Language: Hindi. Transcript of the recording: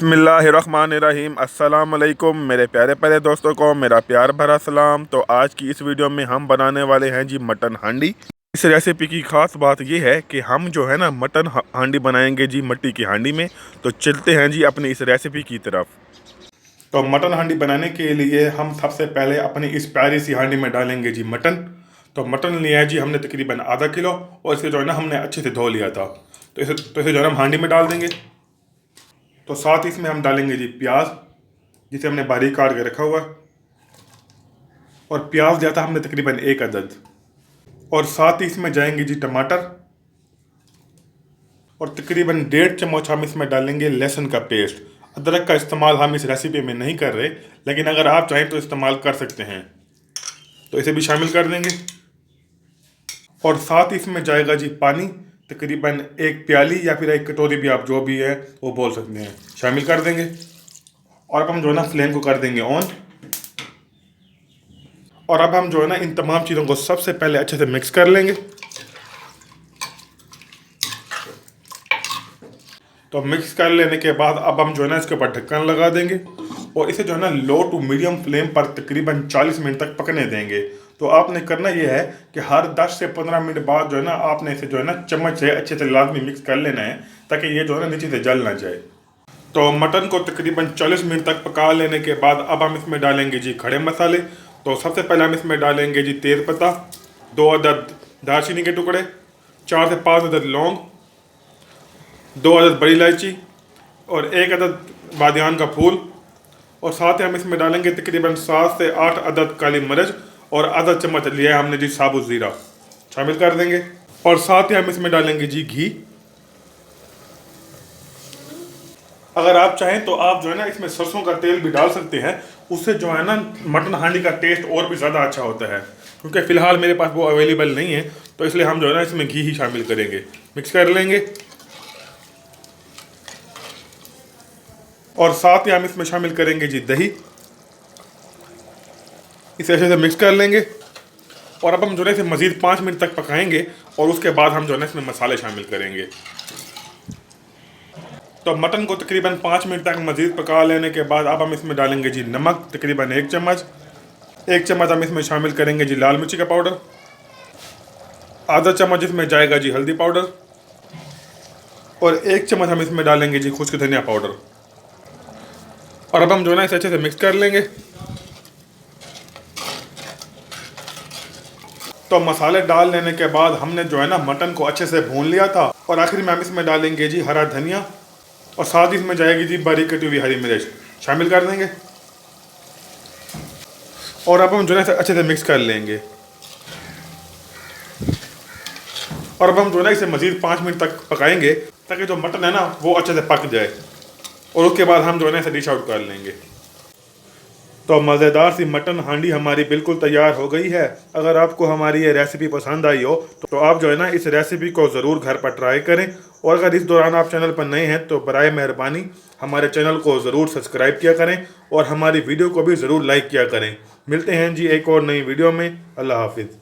बिस्मिल्लाहिर्रहमानिर्रहीम। अस्सलाम वालेकुम मेरे प्यारे प्यारे दोस्तों को मेरा प्यार भरा सलाम। तो आज की इस वीडियो में हम बनाने वाले हैं जी मटन हांडी। इस रेसिपी की ख़ास बात यह है कि हम जो है ना मटन हांडी बनाएंगे जी मट्टी की हांडी में। तो चलते हैं जी अपनी इस रेसिपी की तरफ। तो मटन हांडी बनाने के लिए हम सबसे पहले अपनी इस प्यारी सी हांडी में डालेंगे जी मटन। तो मटन लिया है जी हमने तकरीबन आधा किलो, और इसे जो है ना हमने अच्छे से धो लिया था। तो इसे जो है ना हम हांडी में डाल देंगे। तो साथ ही इसमें हम डालेंगे जी प्याज, जिसे हमने बारीक काट के रखा हुआ है। और प्याज लिया था हमने तकरीबन 1 अदद। और साथ ही इसमें जाएंगे जी टमाटर, और तकरीबन 1.5 चम्मच हम इसमें डालेंगे लहसुन का पेस्ट। अदरक का इस्तेमाल हम इस रेसिपी में नहीं कर रहे, लेकिन अगर आप चाहें तो इस्तेमाल कर सकते हैं। तो इसे भी शामिल कर देंगे। और साथ ही इसमें जाएगा जी पानी, तकरीबन 1 प्याली या फिर 1 कटोरी भी आप जो भी है वो बोल सकते हैं, शामिल कर देंगे। और अब हम जो है ना फ्लेम को कर देंगे ऑन। और अब हम जो है ना इन तमाम चीज़ों को सबसे पहले अच्छे से मिक्स कर लेंगे। तो मिक्स कर लेने के बाद अब हम जो है ना इसके ऊपर ढक्कन लगा देंगे, और इसे जो है ना लो टू मीडियम फ्लेम पर तकरीबन 40 मिनट तक पकने देंगे। तो आपने करना यह है कि हर 10 से 15 मिनट बाद जो है ना आपने इसे जो है ना चम्मच से अच्छे से लाजमी मिक्स कर लेना है, ताकि ये जो है ना नीचे से जल ना जाए। तो मटन को तकरीबन 40 मिनट तक पका लेने के बाद अब हम इसमें डालेंगे जी खड़े मसाले। तो सबसे पहले हम इसमें डालेंगे जी तेज़पत्ता, 2 अदद दालचीनी के टुकड़े, 4 से 5 अदद लौंग, 2 अदद बड़ी इलायची, और 1 अदद बादियान का फूल। और साथ ही हम इसमें डालेंगे तकरीबन 7 से 8 अदद काली मिर्च, और आधा चम्मच लिया है हमने जी साबुत ज़ीरा, शामिल कर देंगे। और साथ ही हम इसमें डालेंगे जी घी। अगर आप चाहें तो आप जो है ना इसमें सरसों का तेल भी डाल सकते हैं, उससे जो है ना मटन हांडी का टेस्ट और भी ज़्यादा अच्छा होता है। क्योंकि फ़िलहाल मेरे पास वो अवेलेबल नहीं है, तो इसलिए हम जो है ना इसमें घी ही शामिल करेंगे। मिक्स कर लेंगे। और साथ ही हम इसमें शामिल करेंगे जी दही। इसे अच्छे से मिक्स कर लेंगे। और अब हम जो है इसे मज़ीद 5 मिनट तक पकाएंगे, और उसके बाद हम जो है ना इसमें मसाले शामिल करेंगे। तो मटन को तकरीबन 5 मिनट तक मज़ीद पका लेने के बाद अब हम इसमें डालेंगे जी नमक, तकरीबन 1 चम्मच। 1 चम्मच हम इसमें शामिल करेंगे जी लाल मिर्ची का पाउडर। आधा चम्मच इसमें जाएगा जी हल्दी पाउडर। और 1 चम्मच हम इसमें डालेंगे जी खुश्क धनिया पाउडर। और अब हम जो है ना इसे अच्छे से मिक्स कर लेंगे। तो मसाले डाल लेने के बाद हमने जो है ना मटन को अच्छे से भून लिया था। और आखिर में हम इसमें डालेंगे जी हरा धनिया, और साथ ही इसमें जाएगी जी बारीक कटी हुई हरी मिर्च, शामिल कर देंगे। और अब हम जो है अच्छे से मिक्स कर लेंगे। और अब हम जो है ना इसे मज़ीद 5 मिनट तक पकाएंगे, ताकि जो मटन है ना वो अच्छे से पक जाए। और उसके बाद हम जो है ना इसे डिश आउट कर लेंगे। तो मज़ेदार सी मटन हांडी हमारी बिल्कुल तैयार हो गई है। अगर आपको हमारी ये रेसिपी पसंद आई हो तो आप जो है ना इस रेसिपी को ज़रूर घर पर ट्राई करें। और अगर इस दौरान आप चैनल पर नए हैं तो बराए मेहरबानी हमारे चैनल को ज़रूर सब्सक्राइब किया करें, और हमारी वीडियो को भी ज़रूर लाइक किया करें। मिलते हैं जी एक और नई वीडियो में। अल्लाह हाफिज़।